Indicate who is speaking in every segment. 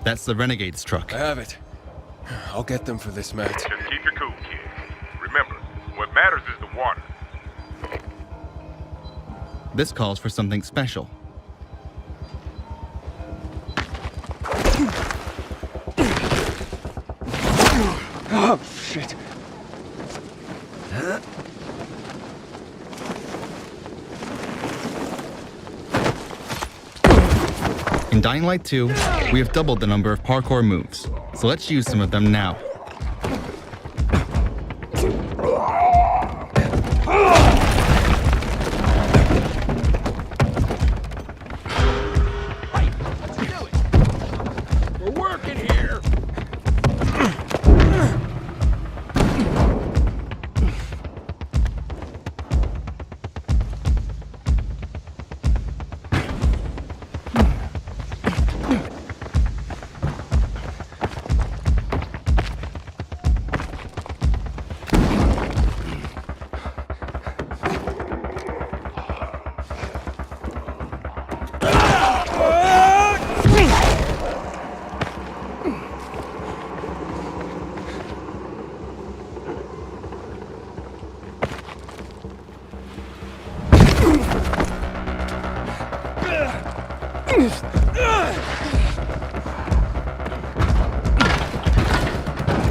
Speaker 1: That's the Renegade's truck.
Speaker 2: I have it. I'll get them for this, Matt.
Speaker 3: Just keep your cool, kid. Remember, what matters is the water.
Speaker 1: This calls for something special.
Speaker 2: Oh, shit.
Speaker 1: In Dying Light 2, we have doubled the number of parkour moves, so let's use some of them now.
Speaker 2: We're working here.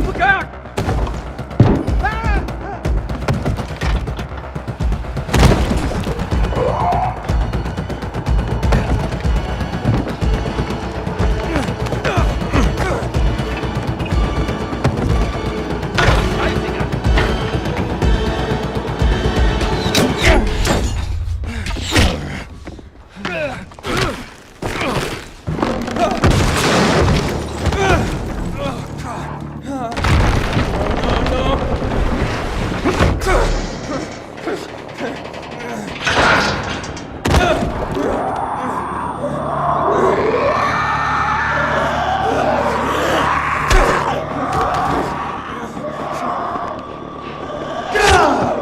Speaker 2: Look out!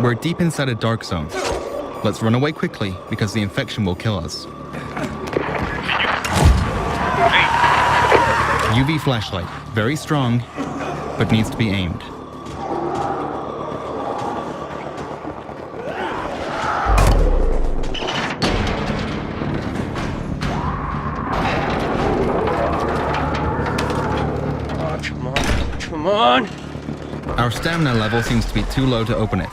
Speaker 1: We're deep inside a dark zone. Let's run away quickly because the infection will kill us. UV flashlight, very strong, but needs to be aimed.
Speaker 2: Oh, come on. Come on.
Speaker 1: Our stamina level seems to be too low to open it.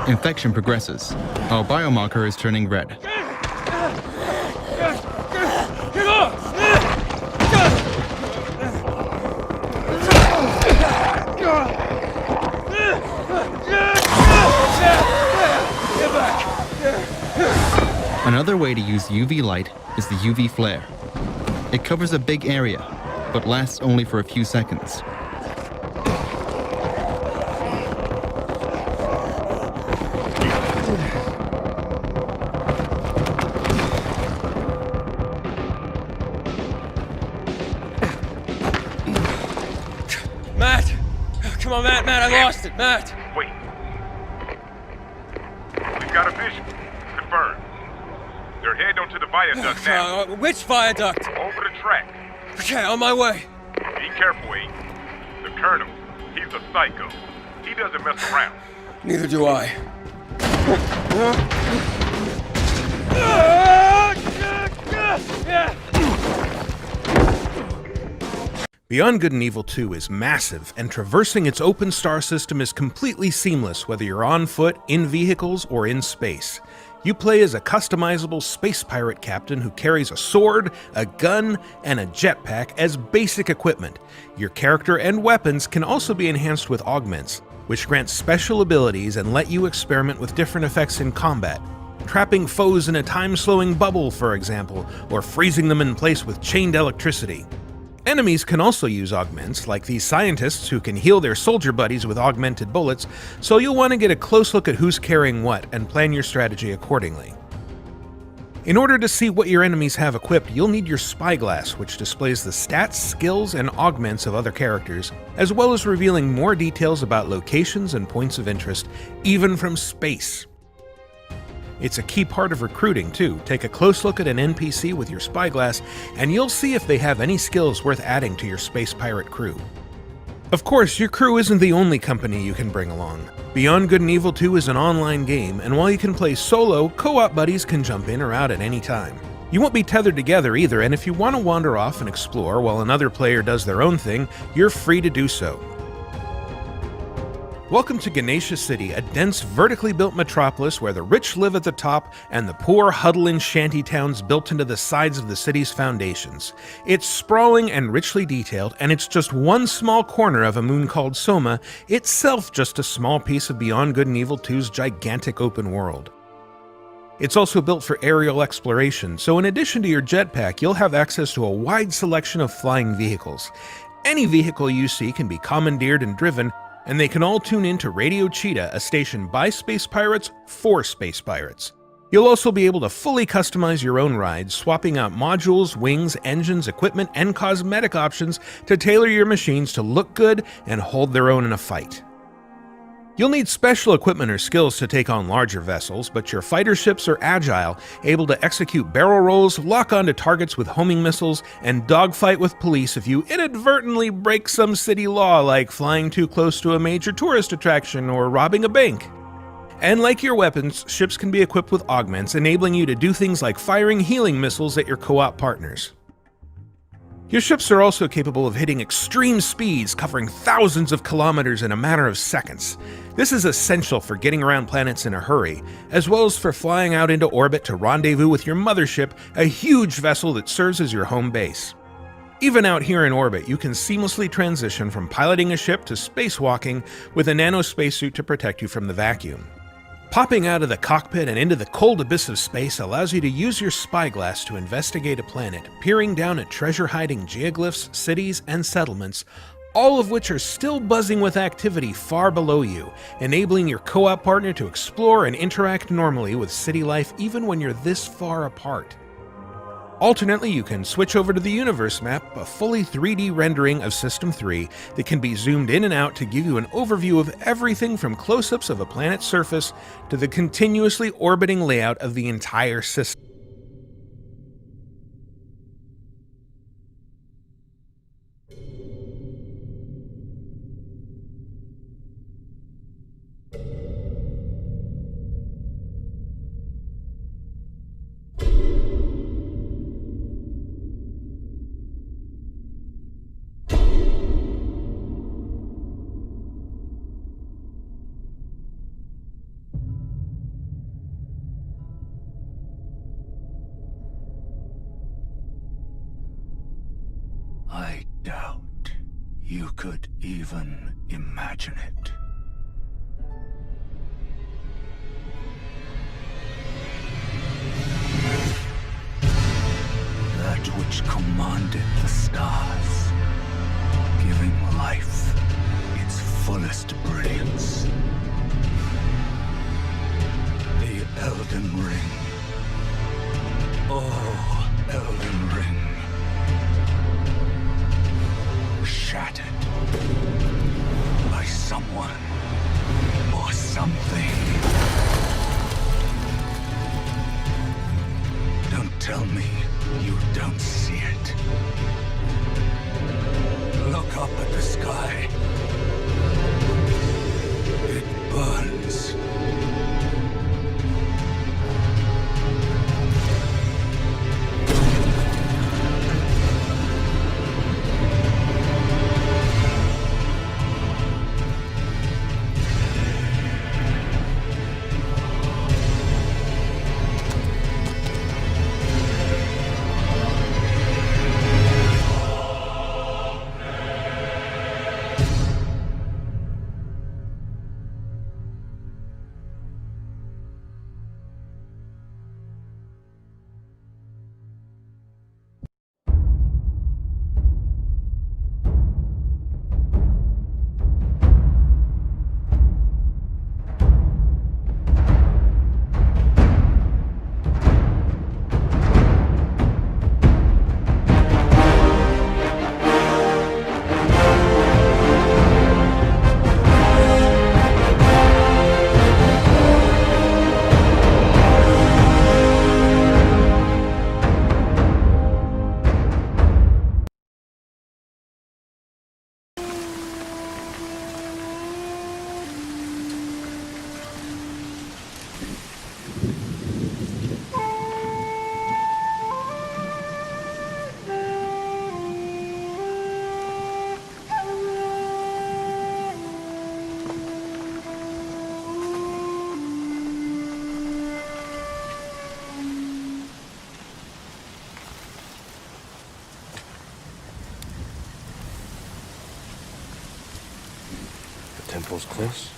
Speaker 1: Infection progresses. Our biomarker is turning red. Another way to use UV light is the UV flare. It covers a big area, but lasts only for a few seconds.
Speaker 2: Matt! Come on, Matt, I lost it, Matt!
Speaker 3: Wait. We've got a vision. Confirmed. They're heading onto the viaduct now.
Speaker 2: Which viaduct?
Speaker 3: Over the track.
Speaker 2: Okay, on my way.
Speaker 3: Be careful, Aiden. The Colonel, he's a psycho. He doesn't mess around.
Speaker 2: Neither do I.
Speaker 4: Beyond Good and Evil 2 is massive, and traversing its open star system is completely seamless whether you're on foot, in vehicles, or in space. You play as a customizable space pirate captain who carries a sword, a gun, and a jetpack as basic equipment. Your character and weapons can also be enhanced with augments, which grant special abilities and let you experiment with different effects in combat. Trapping foes in a time-slowing bubble, for example, or freezing them in place with chained electricity. Enemies can also use augments, like these scientists who can heal their soldier buddies with augmented bullets, so you'll want to get a close look at who's carrying what and plan your strategy accordingly. In order to see what your enemies have equipped, you'll need your spyglass, which displays the stats, skills, and augments of other characters, as well as revealing more details about locations and points of interest, even from space. It's a key part of recruiting, too. Take a close look at an NPC with your spyglass, and you'll see if they have any skills worth adding to your space pirate crew. Of course, your crew isn't the only company you can bring along. Beyond Good and Evil 2 is an online game, and while you can play solo, co-op buddies can jump in or out at any time. You won't be tethered together either, and if you want to wander off and explore while another player does their own thing, you're free to do so. Welcome to Ganesha City, a dense, vertically built metropolis where the rich live at the top and the poor huddle in shanty towns built into the sides of the city's foundations. It's sprawling and richly detailed, and it's just one small corner of a moon called Soma, itself just a small piece of Beyond Good and Evil 2's gigantic open world. It's also built for aerial exploration, so in addition to your jetpack, you'll have access to a wide selection of flying vehicles. Any vehicle you see can be commandeered and driven, and they can all tune in to Radio Cheetah, a station by space pirates for space pirates. You'll also be able to fully customize your own rides, swapping out modules, wings, engines, equipment, and cosmetic options to tailor your machines to look good and hold their own in a fight. You'll need special equipment or skills to take on larger vessels, but your fighter ships are agile, able to execute barrel rolls, lock onto targets with homing missiles, and dogfight with police if you inadvertently break some city law like flying too close to a major tourist attraction or robbing a bank. And like your weapons, ships can be equipped with augments, enabling you to do things like firing healing missiles at your co-op partners. Your ships are also capable of hitting extreme speeds, covering thousands of kilometers in a matter of seconds. This is essential for getting around planets in a hurry, as well as for flying out into orbit to rendezvous with your mothership, a huge vessel that serves as your home base. Even out here in orbit, you can seamlessly transition from piloting a ship to spacewalking with a nano spacesuit to protect you from the vacuum. Popping out of the cockpit and into the cold abyss of space allows you to use your spyglass to investigate a planet, peering down at treasure-hiding geoglyphs, cities, and settlements, all of which are still buzzing with activity far below you, enabling your co-op partner to explore and interact normally with city life even when you're this far apart. Alternately, you can switch over to the universe map, a fully 3D rendering of System 3 that can be zoomed in and out to give you an overview of everything from close-ups of a planet's surface to the continuously orbiting layout of the entire system.
Speaker 5: I doubt you could even imagine it. That which commanded the stars, giving life its fullest brilliance. The Elden Ring. Oh, Elden Ring. Shattered by someone or something. Don't tell me you don't see it. Look up at the sky. It burns.
Speaker 6: temple's close.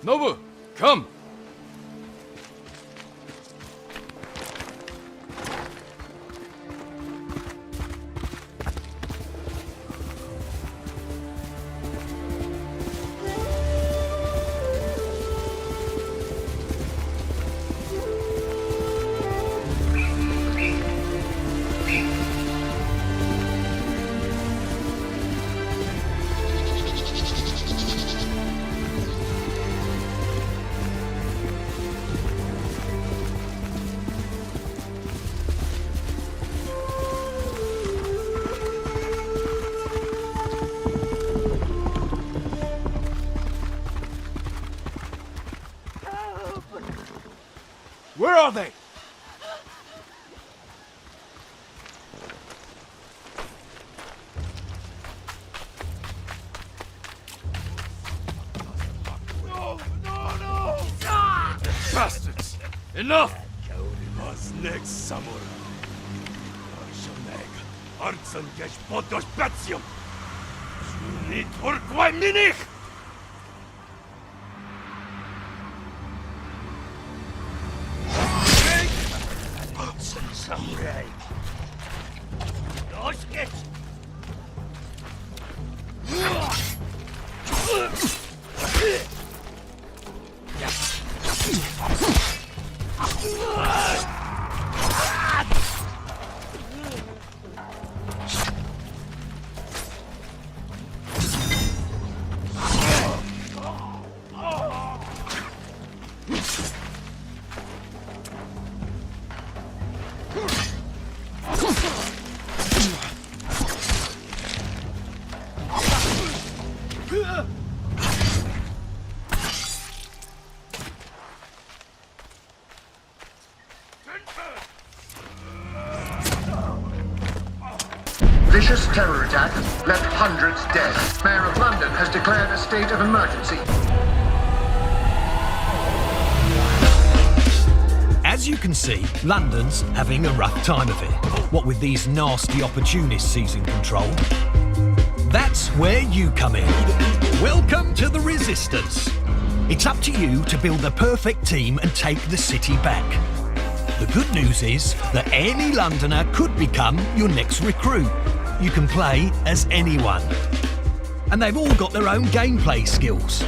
Speaker 5: Nobu, come!
Speaker 6: Where are they?
Speaker 5: Bastards! Enough!
Speaker 6: Was next samurai. Arshoneg, Artsan Gesh Podos Batium. Sunit Urquai Minich! Samurai. Los get.
Speaker 7: Vicious terror attack left hundreds dead. Mayor of London has declared a state of emergency.
Speaker 8: As you can see, London's having a rough time of it. What with these nasty opportunists seizing control. That's where you come in. Welcome to the Resistance. It's up to you to build the perfect team and take the city back. The good news is that any Londoner could become your next recruit. You can play as anyone. And they've all got their own gameplay skills.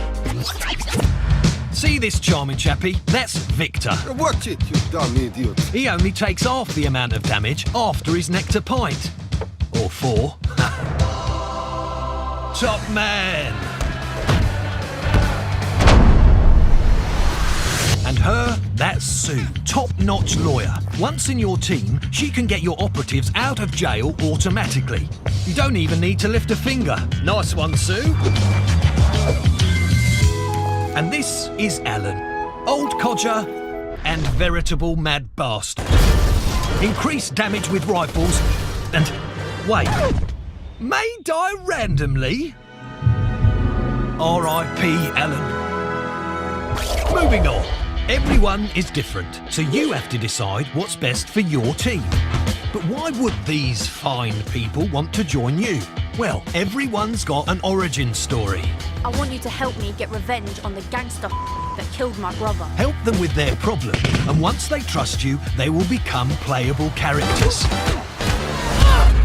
Speaker 8: See this charming chappie? That's Victor.
Speaker 9: Watch it, you dumb idiot.
Speaker 8: He only takes half the amount of damage after his nectar pint. Or 4. Top man! And her, that's Sue, top-notch lawyer. Once in your team, she can get your operatives out of jail automatically. You don't even need to lift a finger. Nice one, Sue. And this is Alan, old codger and veritable mad bastard. Increased damage with rifles and... wait, may die randomly? R.I.P. Alan. Moving on. Everyone is different, so you have to decide what's best for your team. But why would these fine people want to join you? Well, everyone's got an origin story.
Speaker 10: I want you to help me get revenge on the gangster that killed my brother.
Speaker 8: Help them with their problem, and once they trust you, they will become playable characters.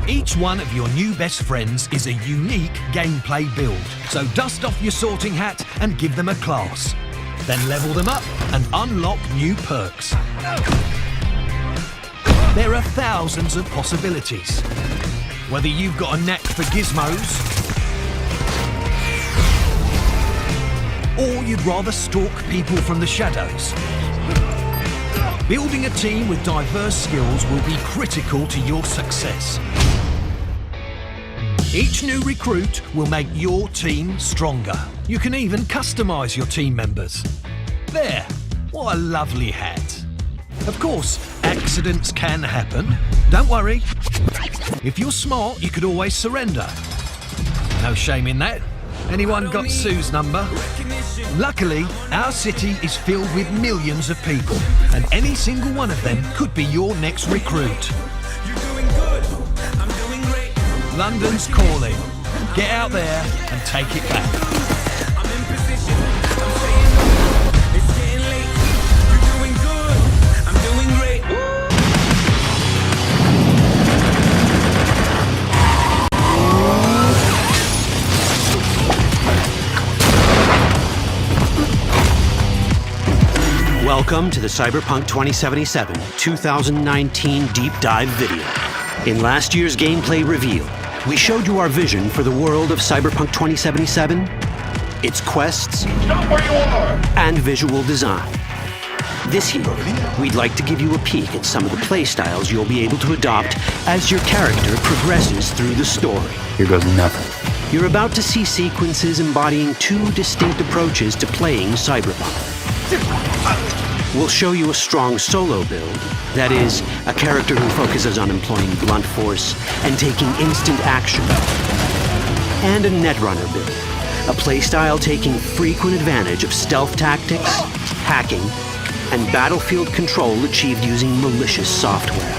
Speaker 8: Each one of your new best friends is a unique gameplay build, so dust off your sorting hat and give them a class. Then level them up and unlock new perks. There are thousands of possibilities. Whether you've got a knack for gizmos, or you'd rather stalk people from the shadows, building a team with diverse skills will be critical to your success. Each new recruit will make your team stronger. You can even customize your team members. There, what a lovely hat. Of course, accidents can happen. Don't worry. If you're smart, you could always surrender. No shame in that. Anyone got Sue's number? Luckily, our city is filled with millions of people, and any single one of them could be your next recruit. London's calling. Get out there and take it back.
Speaker 11: Welcome to the Cyberpunk 2077 2019 Deep Dive video. In last year's gameplay reveal, we showed you our vision for the world of Cyberpunk 2077, its quests, and visual design. This year, we'd like to give you a peek at some of the playstyles you'll be able to adopt as your character progresses through the story.
Speaker 12: Here goes nothing.
Speaker 11: You're about to see sequences embodying two distinct approaches to playing Cyberpunk. We'll show you a strong solo build, that is, a character who focuses on employing blunt force and taking instant action. And a netrunner build, a playstyle taking frequent advantage of stealth tactics, hacking, and battlefield control achieved using malicious software.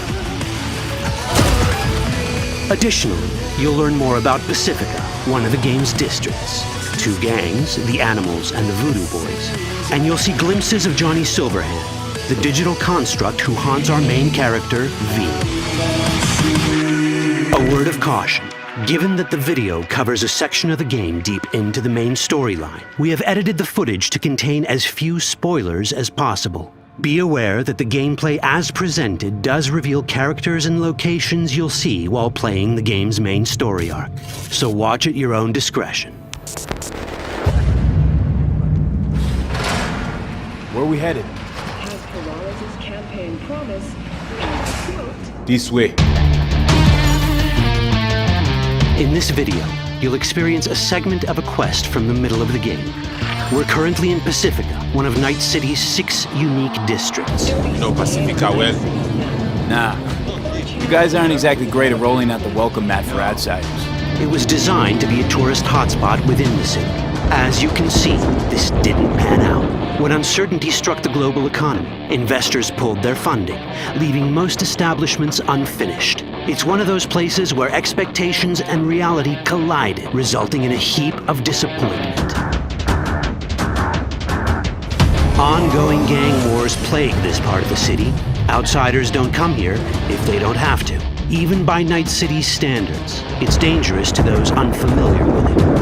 Speaker 11: Additionally, you'll learn more about Pacifica, one of the game's districts, two gangs, the Animals and the Voodoo Boys, and you'll see glimpses of Johnny Silverhand, the digital construct who haunts our main character, V. A word of caution. Given that the video covers a section of the game deep into the main storyline, we have edited the footage to contain as few spoilers as possible. Be aware that the gameplay as presented does reveal characters and locations you'll see while playing the game's main story arc, so watch at your own discretion.
Speaker 12: Where are we headed?
Speaker 13: As Peralez's campaign promise,
Speaker 12: this way.
Speaker 11: In this video, you'll experience a segment of a quest from the middle of the game. We're currently in Pacifica, one of Night City's 6 unique districts.
Speaker 12: No Pacifica well. Nah. You guys aren't exactly great at rolling out the welcome mat for outsiders.
Speaker 11: It was designed to be a tourist hotspot within the city. As you can see, this didn't pan out. When uncertainty struck the global economy, investors pulled their funding, leaving most establishments unfinished. It's one of those places where expectations and reality collided, resulting in a heap of disappointment. Ongoing gang wars plague this part of the city. Outsiders don't come here if they don't have to. Even by Night City's standards, it's dangerous to those unfamiliar with it.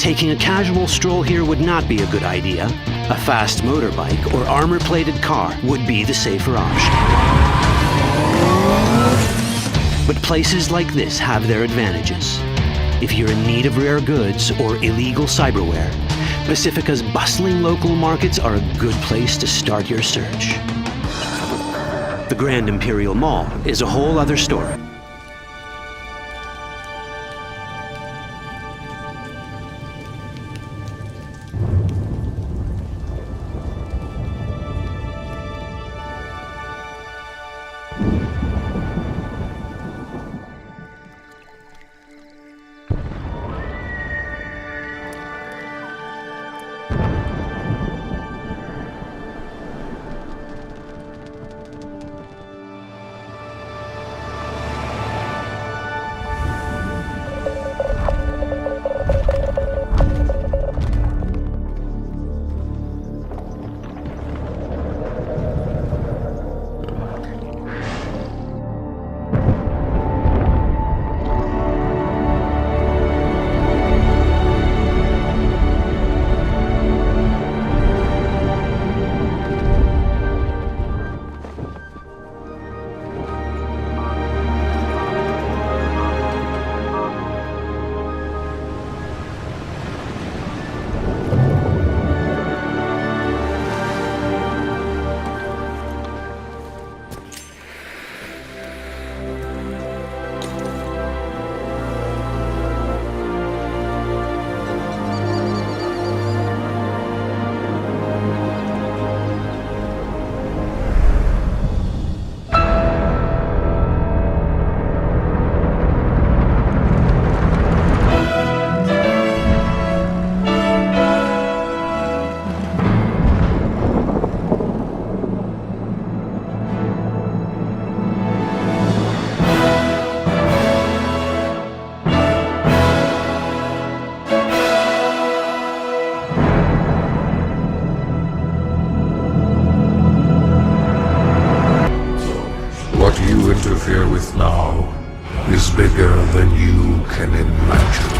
Speaker 11: Taking a casual stroll here would not be a good idea. A fast motorbike or armor-plated car would be the safer option. But places like this have their advantages. If you're in need of rare goods or illegal cyberware, Pacifica's bustling local markets are a good place to start your search. The Grand Imperial Mall is a whole other story.
Speaker 14: interfere with now is bigger than you can imagine.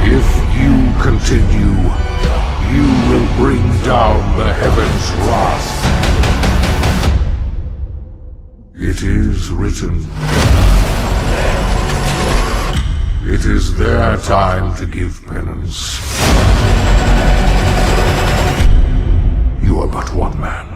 Speaker 14: If you continue, you will bring down the heavens' wrath. It is written. It is their time to give penance. You are but one man.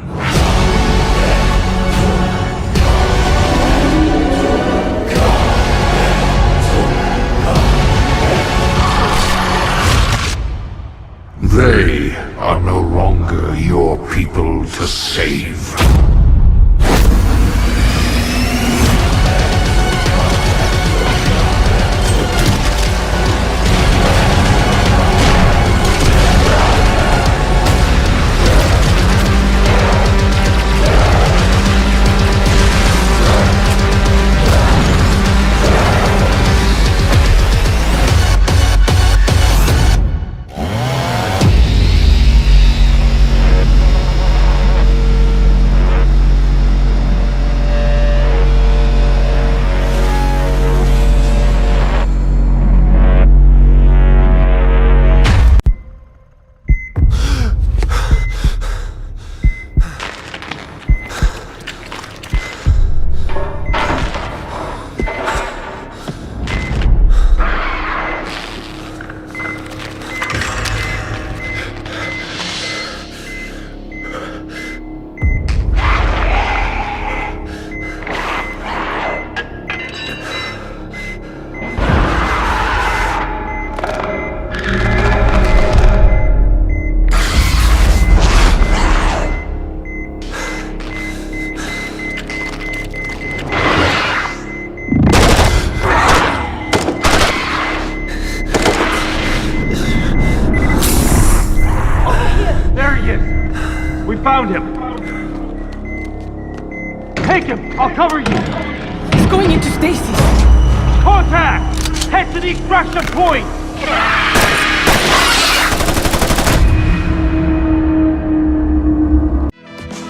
Speaker 14: They are no longer your people to save.
Speaker 6: Found him! Take him! I'll cover you!
Speaker 15: He's going into stasis!
Speaker 6: Contact! Head to the extraction point!